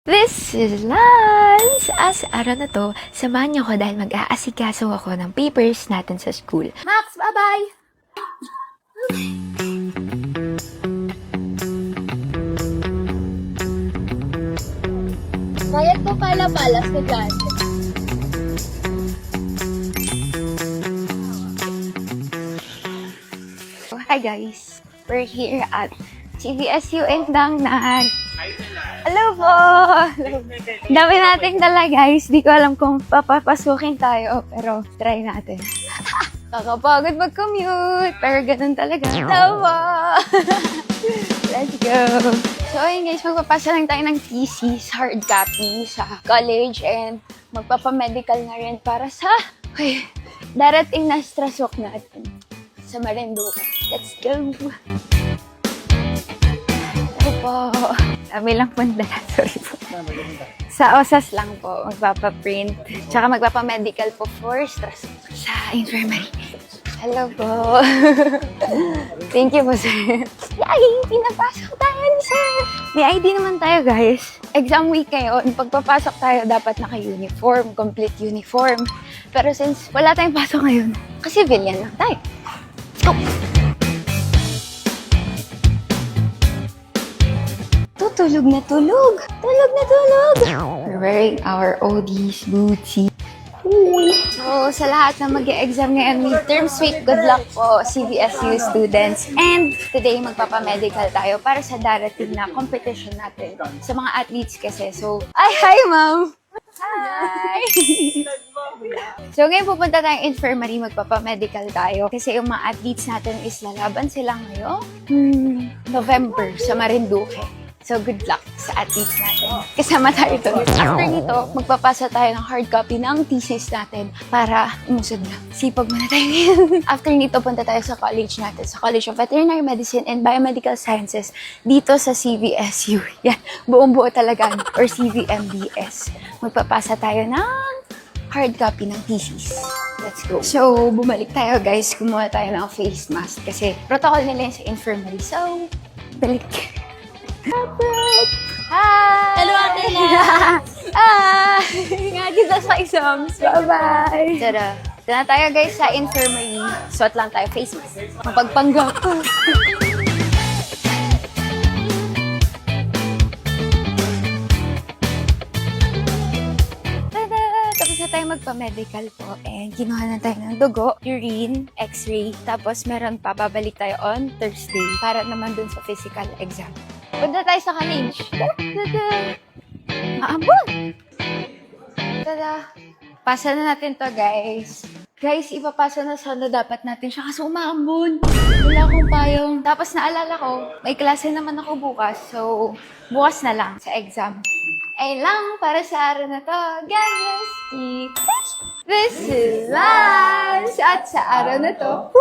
This is Lance! As araw na to, samahan niyo ko dahil mag-aasikaso ako ng papers natin sa school. Max, bye-bye! Bayad po pala sa dyan. Hi guys! We're here at CVSU Indangnan. Hello po! Dami nating dala guys. Di ko alam kung papapasukin tayo, pero try natin. Kakapagod mag-commute, pero ganun talaga. Hello po! Let's go! So ayun guys, magpapasa lang tayo ng thesis, hard copy sa college, and magpapamedical na rin para sa darating na strasok natin sa Marinduque. Let's go! Po. Dami lang po dala. Sorry po. Sa OSAS lang po, magpapaprint. Tsaka magpapamedical po for stress sa infirmary. Hello po. Thank you po, sir. Yay! Pinapasok tayo ni sir. May ID naman tayo, guys. Exam week ngayon. Pagpapasok tayo, dapat naka-uniform, complete uniform. Pero since wala tayong pasok ngayon, kasi civilian lang tayo. Let's go! Tulog na tulog! Tulog na tulog! We're wearing our ODs, bootsy. So, sa lahat na mag-e-exam ngayon, midterms week, good luck po, CVSU students. And today, magpapamedical tayo para sa darating na competition natin sa mga athletes kasi. So, hi ma'am! Hi! So, ngayon pupunta tayong infirmary, magpapamedical tayo. Kasi yung mga athletes natin is lalaban sila ngayong November sa Marinduque. So, good luck sa athletes natin. Kasama tayo doon. After nito, magpapasa tayo ng hard copy ng thesis natin para umusad na. Sipag muna tayo ngayon. After nito, punta tayo sa college natin. Sa College of Veterinary Medicine and Biomedical Sciences dito sa CVSU. Yan, buong-buo talaga. Or CVMDS. Magpapasa tayo ng hard copy ng thesis. Let's go. So, bumalik tayo guys. Kumuha tayo ng face mask kasi protocol nila yun sa infirmary. So, balik. Hi! Hello, Ate La! Hi! Nga dito sa exams. Bye-bye! Tada! Ito na tayo guys sa infirmary. Suot lang tayo face mask. Mapagpanggap. Tada! Tapos na tayo magpa-medical po. And kinuha na tayo ng dugo, urine, x-ray. Tapos meron pa, babalik tayo on Thursday para naman dun sa physical exam. Punta tayo sa college. Tada! Maambon! Tada! Pasa na natin to, guys. Guys, ipapasa na sana dapat natin siya kasi umaambon. Wala akong payong. Tapos naalala ko, may klase naman ako bukas. So, bukas na lang sa exam. Ayun lang para sa araw na to. Guys, keep safe! This is Lance! At sa araw na to,